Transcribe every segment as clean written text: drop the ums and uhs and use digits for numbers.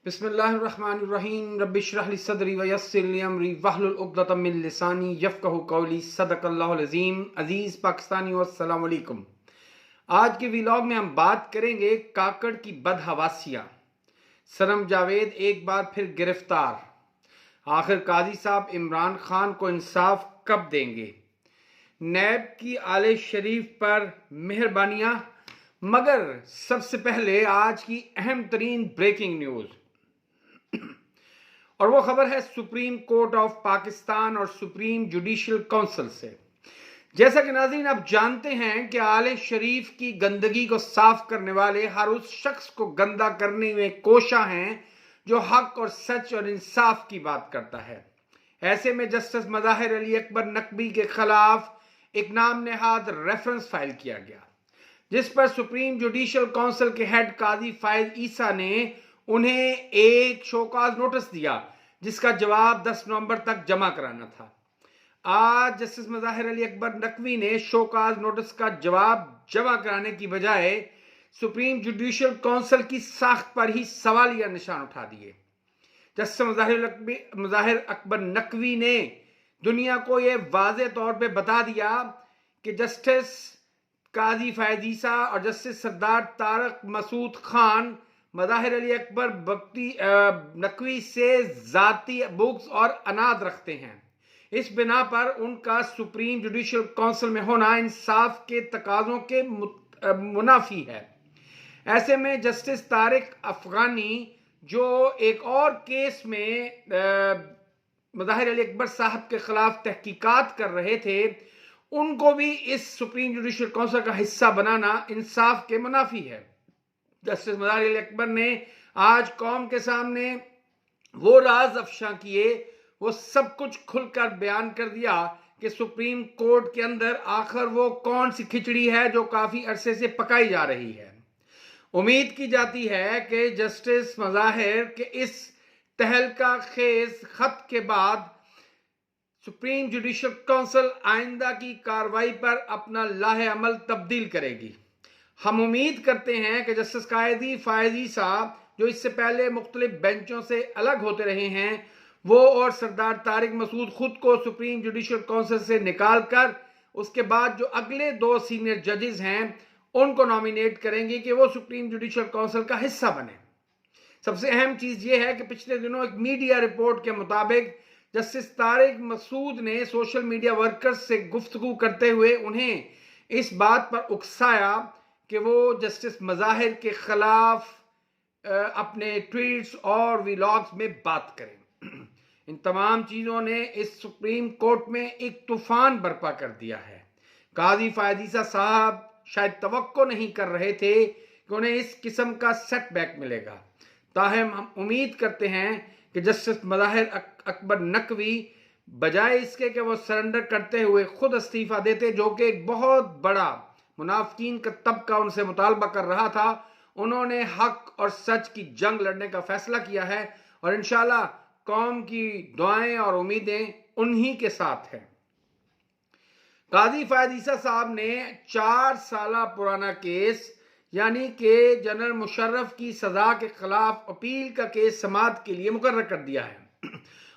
बिस्मिल्लाहिर्रहमानिर्रहीम रब्बिश्रह ली सदरी व यस्सिर ली अमरी वहलुल उक़दतम मिन लिसानी यफ़क़हू क़ौली सदक़ल्लाहुल अज़ीम। अज़ीज़ पाकिस्तानी अस्सलाम वालेकुम। आज के व्लॉग में हम बात करेंगे काकड़ की बदहवासियाँ। सनम जावेद एक बार फिर गिरफ्तार। आखिर काजी साहब इमरान खान को इंसाफ कब देंगे? नैब की आले शरीफ पर मेहरबानियाँ। मगर सबसे पहले आज की अहम तरीन ब्रेकिंग न्यूज़, और वो खबर है सुप्रीम कोर्ट ऑफ पाकिस्तान और सुप्रीम जुडिशल काउंसिल से। जैसा कि नाज़रीन आप जानते हैं कि आले शरीफ की गंदगी को साफ करने वाले हर उस शख्स को गंदा करने में कोशा हैं जो हक और सच और इंसाफ की बात करता है। ऐसे में जस्टिस मज़ाहिर अली अकबर नकवी के खिलाफ एक नाम नेहाद रेफरेंस फाइल किया गया, जिस पर सुप्रीम जुडिशल काउंसिल के हेड काजी फायद ईसा ने उन्हें एक शोकाज नोटिस दिया, जिसका जवाब 10 नवंबर तक जमा कराना था। आज जस्टिस मज़ाहिर अली अकबर नकवी ने शोकाज नोटिस का जवाब जमा कराने की बजाय सुप्रीम जुडिशल काउंसिल की साख्त पर ही सवालिया निशान उठा दिए। जस्टिस मज़ाहिर अकबर नकवी ने दुनिया को यह वाज़े तौर पे बता दिया कि जस्टिस काजी फायद ईसा और जस्टिस सरदार तारक मसूद खान मज़ाहिर अली अकबर नकवी से ज़ाती बुग्ज़ और अनाद रखते हैं। इस बिना पर उनका सुप्रीम जुडिशल काउंसिल में होना इंसाफ के तकाज़ों के मुनाफी है। ऐसे में जस्टिस तारिक अफगानी जो एक और केस में मज़ाहिर अली अकबर साहब के खिलाफ तहकीकात कर रहे थे, उनको भी इस सुप्रीम जुडिशल काउंसिल का हिस्सा बनाना इंसाफ के मुनाफी है। जस्टिस मज़ाहिर अली अकबर ने आज कौम के सामने वो राज अफशा किए, वो सब कुछ खुलकर बयान कर दिया कि सुप्रीम कोर्ट के अंदर आखिर वो कौन सी खिचड़ी है जो काफी अरसे से पकाई जा रही है। उम्मीद की जाती है कि जस्टिस मज़ाहिर के इस तहलका खेज खत के बाद सुप्रीम जुडिशल काउंसिल आइंदा की कार्रवाई पर अपना लाहे अमल तब्दील करेगी। हम उम्मीद करते हैं कि जस्टिस कायदी फायद ईसा, जो इससे पहले मुख्तलिफ बेंचों से अलग होते रहे हैं, वो और सरदार तारिक मसूद खुद को सुप्रीम जुडिशल काउंसिल से निकाल कर उसके बाद जो अगले 2 सीनियर जजेस हैं उनको नॉमिनेट करेंगे कि वो सुप्रीम जुडिशल काउंसिल का हिस्सा बने। सबसे अहम चीज ये है कि पिछले दिनों एक मीडिया रिपोर्ट के मुताबिक जस्टिस तारिक मसूद ने सोशल मीडिया वर्कर्स से गुफ्तगू करते हुए उन्हें इस बात पर उकसाया कि वो जस्टिस मज़ाहिर के खिलाफ अपने ट्वीट्स और व्लॉग्स में बात करें। इन तमाम चीज़ों ने इस सुप्रीम कोर्ट में एक तूफान बर्पा कर दिया है। काजी फायद ईसा साहब शायद तवक्को नहीं कर रहे थे कि उन्हें इस किस्म का सेटबैक मिलेगा। ताहम हम उम्मीद करते हैं कि जस्टिस मज़ाहिर अकबर नकवी बजाय इसके कि वो सरेंडर करते हुए खुद इस्तीफा देते, जो कि एक बहुत बड़ा मुनाफिकीन का तबका उनसे मुतालबा कर रहा था, उन्होंने हक और सच की जंग लड़ने का फैसला किया है और इंशाल्लाह कौम की दुआएं और उम्मीदें उन्हीं के साथ हैं। काजी फायद ईसा साहब ने 4 साल पुराना केस यानी कि जनरल मुशर्रफ की सजा के खिलाफ अपील का केस समाअत के लिए मुकर्रर कर दिया है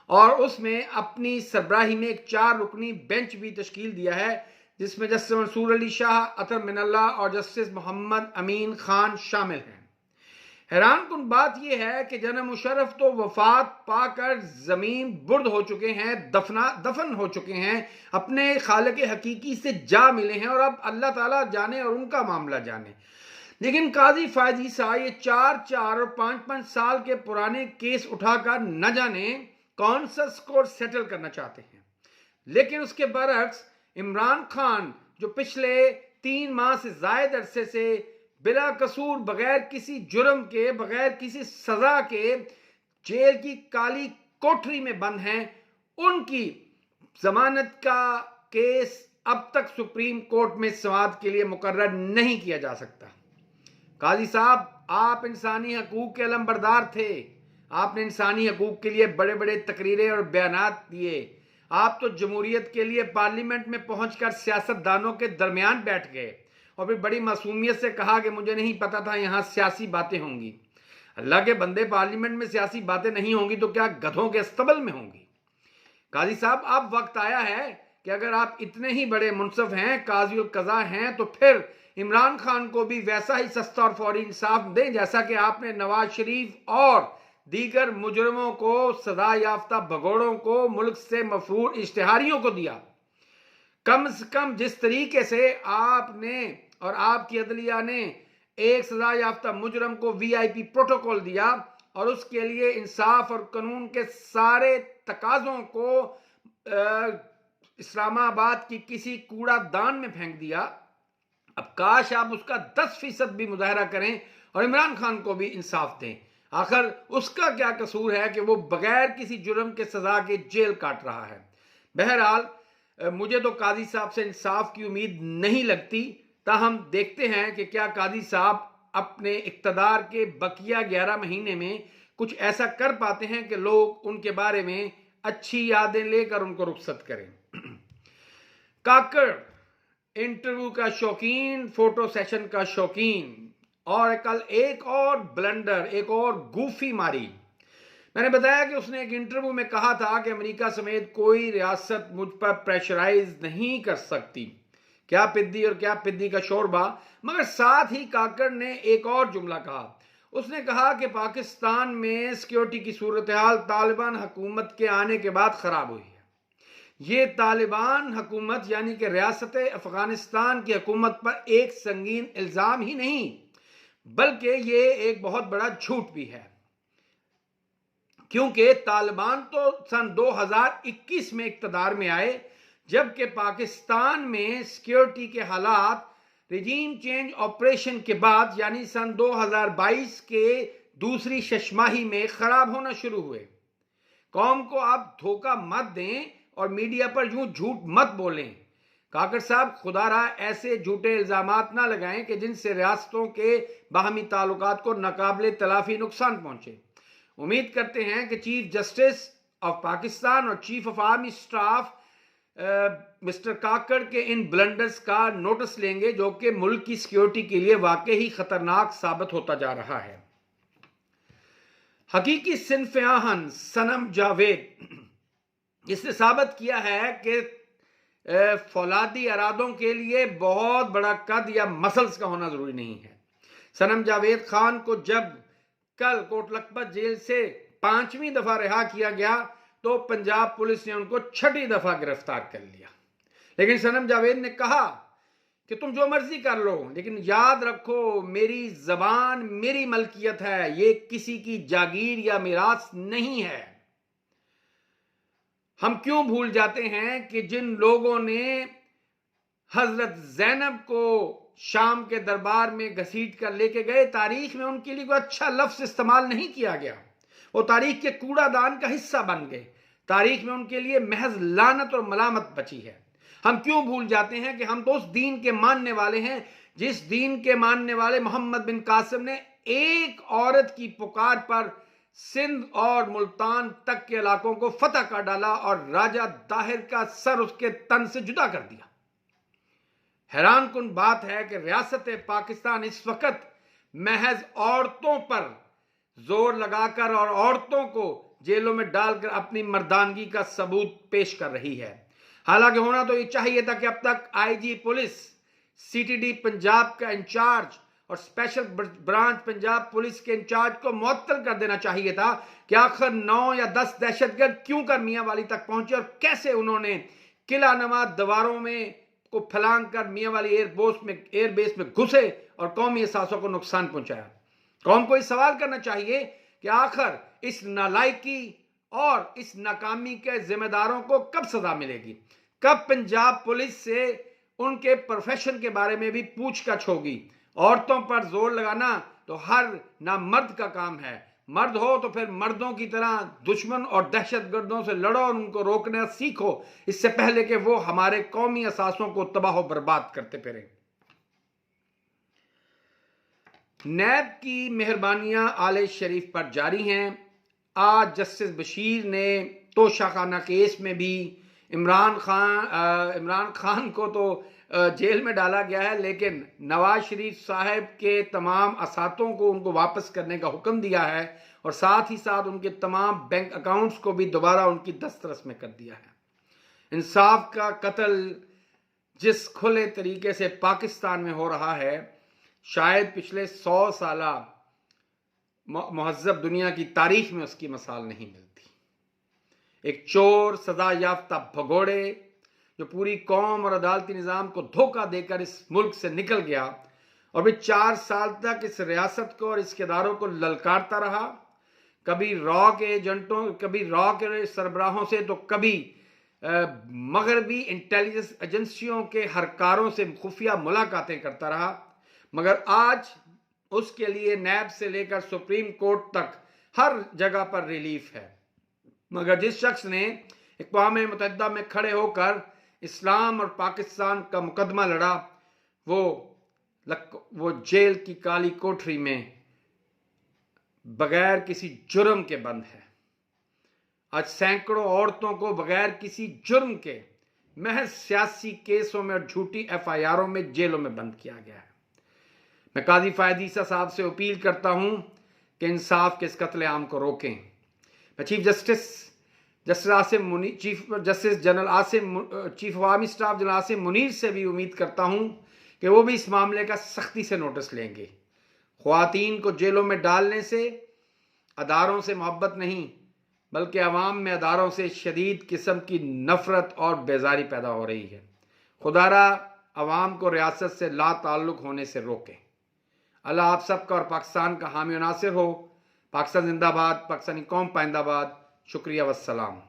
और उसमें अपनी सरबराही में एक 4 रुकनी बेंच भी तश्कील दिया है, जिसमें जस्टिस मंसूर अली शाह, अतर मिनल्ला और जस्टिस मोहम्मद अमीन खान शामिल हैं। हैरान कुन बात यह है कि जनरल मुशर्रफ तो वफात पाकर जमीन बुर्द हो चुके हैं, दफन हो चुके हैं, अपने खालिक हकीकी से जा मिले हैं और अब अल्लाह ताला जाने और उनका मामला जाने। लेकिन काजी फायद ईसा ये 4-4 और 5-5 साल के पुराने केस उठाकर न जाने कौन सा स्कोर सेटल करना चाहते हैं। लेकिन उसके बरक्स इमरान खान, जो पिछले 3 माह से जायद अरसे से बिला कसूर, बगैर किसी जुर्म के, बगैर किसी सजा के जेल की काली कोठरी में बंद हैं, उनकी जमानत का केस अब तक सुप्रीम कोर्ट में समाअत के लिए मुकर्रर नहीं किया जा सकता। काजी साहब, आप इंसानी हकूक के अलमबरदार थे। आपने इंसानी हकूक के लिए बड़े बड़े तकरीरें और बयानात दिए। आप तो जमहूरियत के लिए पार्लियामेंट में पहुंचकर सियासतदानों के दरमियान बैठ गए और फिर बड़ी मासूमियत से कहा कि मुझे नहीं पता था यहां सियासी बातें होंगी। अल्लाह के बंदे, पार्लियामेंट में सियासी बातें नहीं होंगी तो क्या गधों के अस्तबल में होंगी? काजी साहब, अब वक्त आया है कि अगर आप इतने ही बड़े मुनसफ हैं, काजी उल कज़ा हैं, तो फिर इमरान खान को भी वैसा ही सस्ता और फौरी इंसाफ दें जैसा कि आपने नवाज शरीफ और दीगर मुजरमों को, सजा याफ्ता भगोड़ों को, मुल्क से मफरूर इश्तिहारियों को दिया। कम से कम जिस तरीके से आपने और आपकी अदलिया ने एक सजा याफ्ता मुजरम को वीआईपी प्रोटोकॉल दिया और उसके लिए इंसाफ और कानून के सारे तकाजों को इस्लामाबाद की किसी कूड़ादान में फेंक दिया, अब काश आप उसका 10% भी मुजाहरा करें और इमरान खान को भी इंसाफ दें। आखिर उसका क्या कसूर है कि वो बगैर किसी जुर्म के सजा के जेल काट रहा है? बहरहाल, मुझे तो काजी साहब से इंसाफ की उम्मीद नहीं लगती, ताहम देखते हैं कि क्या काजी साहब अपने इक्तदार के बकिया 11 महीने में कुछ ऐसा कर पाते हैं कि लोग उनके बारे में अच्छी यादें लेकर उनको रुखसत करें। काकड़ इंटरव्यू का शौकीन, फोटो सेशन का शौकीन, और कल एक और ब्लंडर, एक और गूफी मारी। मैंने बताया कि उसने एक इंटरव्यू में कहा था कि अमेरिका समेत कोई रियासत मुझ पर प्रेशराइज नहीं कर सकती। क्या पिद्दी और क्या पिद्दी का शोरबा। मगर साथ ही काकड़ ने एक और जुमला कहा। उसने कहा कि पाकिस्तान में सिक्योरिटी की सूरत हाल तालिबान हुकूमत के आने के बाद खराब हुई है। ये तालिबान हुकूमत यानी कि रियासत अफगानिस्तान की हुकूमत पर एक संगीन इल्जाम ही नहीं, बल्कि ये एक बहुत बड़ा झूठ भी है, क्योंकि तालिबान तो सन 2021 में इक्तदार में आए, जबकि पाकिस्तान में सिक्योरिटी के हालात रिजीम चेंज ऑपरेशन के बाद यानी सन 2022 के दूसरी शशमाही में खराब होना शुरू हुए। कौम को आप धोखा मत दें और मीडिया पर यूं झूठ मत बोलें। काकड़ साहब, खुदारा ऐसे झूठे इल्जामात ना लगाएं कि जिनसे रियासतों के बाहमी ताल्लुकात को नाकाबिले तलाफी नुकसान पहुंचे। उम्मीद करते हैं कि चीफ जस्टिस ऑफ पाकिस्तान और chief of army staff mister Kakar के इन ब्लंडर्स का नोटिस लेंगे, जो कि मुल्क की सिक्योरिटी के लिए वाकई ही खतरनाक साबित होता जा रहा है। हकीकी सिन्फ आहन सनम जावेद, इसने साबित किया है कि फौलादी इरादों के लिए बहुत बड़ा कद या मसल्स का होना जरूरी नहीं है। सनम जावेद खान को जब कल कोट लखपत जेल से 5वीं दफा रिहा किया गया तो पंजाब पुलिस ने उनको 6ठी दफा गिरफ्तार कर लिया। लेकिन सनम जावेद ने कहा कि तुम जो मर्जी कर लो, लेकिन याद रखो मेरी जबान मेरी मलकियत है, ये किसी की जागीर या मिरास नहीं है। हम क्यों भूल जाते हैं कि जिन लोगों ने हजरत जैनब को शाम के दरबार में घसीट कर लेके गए, तारीख में उनके लिए कोई अच्छा लफ्ज इस्तेमाल नहीं किया गया, वो तारीख के कूड़ादान का हिस्सा बन गए। तारीख में उनके लिए महज लानत और मलामत बची है। हम क्यों भूल जाते हैं कि हम तो उस दीन के मानने वाले हैं जिस दीन के मानने वाले मोहम्मद बिन कासिम ने एक औरत की पुकार पर सिंध और मुल्तान तक के इलाकों को फतह कर डाला और राजा दाहिर का सर उसके तन से जुदा कर दिया। हैरान कुन बात है कि रियासत पाकिस्तान इस वक्त महज औरतों पर जोर लगाकर और औरतों को जेलों में डालकर अपनी मर्दानगी का सबूत पेश कर रही है। हालांकि होना तो ये चाहिए था कि अब तक आईजी पुलिस, सीटीडी पंजाब का इंचार्ज और स्पेशल ब्रांच पंजाब पुलिस के इंचार्ज को मुअत्तल कर देना चाहिए था कि आखिर 9 या 10 दहशतगर्द क्यों कर मियांवाली तक पहुंचे और कैसे उन्होंने किला नमा दीवारों में को फलांग कर मियांवाली एयरबेस में घुसे और कौमी असासों को नुकसान पहुंचाया। कौम को इस सवाल करना चाहिए कि आखिर इस नालायकी और इस नाकामी के जिम्मेदारों को कब सजा मिलेगी, कब पंजाब पुलिस से उनके प्रोफेशन के बारे में भी पूछताछ होगी। औरतों पर जोर लगाना तो हर नामर्द का काम है। मर्द हो तो फिर मर्दों की तरह दुश्मन और दहशतगर्दों से लड़ो और उनको रोकना सीखो, इससे पहले कि वो हमारे कौमी असासों को तबाह बर्बाद करते फिरे। नैब की मेहरबानियां आले शरीफ पर जारी हैं। आज जस्टिस बशीर ने तोशाखाना केस में भी इमरान खान को तो जेल में डाला गया है, लेकिन नवाज शरीफ साहब के तमाम असातों को उनको वापस करने का हुक्म दिया है और साथ ही साथ उनके तमाम बैंक अकाउंट्स को भी दोबारा उनकी दस्तरस में कर दिया है। इंसाफ का कत्ल जिस खुले तरीके से पाकिस्तान में हो रहा है, शायद पिछले 100 साला महज़ब दुनिया की तारीख में उसकी मिसाल नहीं मिलती। एक चोर, सजा याफ्ता भगोड़े जो पूरी कौम और अदालती निज़ाम को धोखा देकर इस मुल्क से निकल गया और भी 4 साल तक इस रियासत को और इसके इदारों को ललकारता रहा, कभी रॉ के एजेंटों, कभी रॉ के सरबराहों से, तो कभी मगरबी इंटेलिजेंस एजेंसियों के हरकारों से खुफिया मुलाकातें करता रहा, मगर आज उसके लिए नैब से लेकर सुप्रीम कोर्ट तक हर जगह पर रिलीफ है। मगर जिस शख्स ने अक़वाम मुत्तहिदा में खड़े होकर इस्लाम और पाकिस्तान का मुकदमा लड़ा, वो जेल की काली कोठरी में बगैर किसी जुर्म के बंद है। आज सैकड़ों औरतों को बगैर किसी जुर्म के महज सियासी केसों में और झूठी FIRों में जेलों में बंद किया गया है। मैं काजी फ़ायद ईसा साहब से अपील करता हूं कि इंसाफ के इस कत्लेआम को रोकें। मैं chief of army staff general Asim Munir से भी उम्मीद करता हूं कि वो भी इस मामले का सख्ती से नोटिस लेंगे। ख्वातीन को जेलों में डालने से अदारों से मोहब्बत नहीं, बल्कि अवाम में अदारों से शदीद किस्म की नफरत और बेजारी पैदा हो रही है। खुदारा अवाम को रियासत से ला ताल्लुक होने से रोके। अल्लाह आप सबका और पाकिस्तान का हामी और नासिर हो। पाकिस्तान जिंदाबाद, पाकिस्तानी कौम पाइंदाबाद। शुक्रिया वस्सलाम।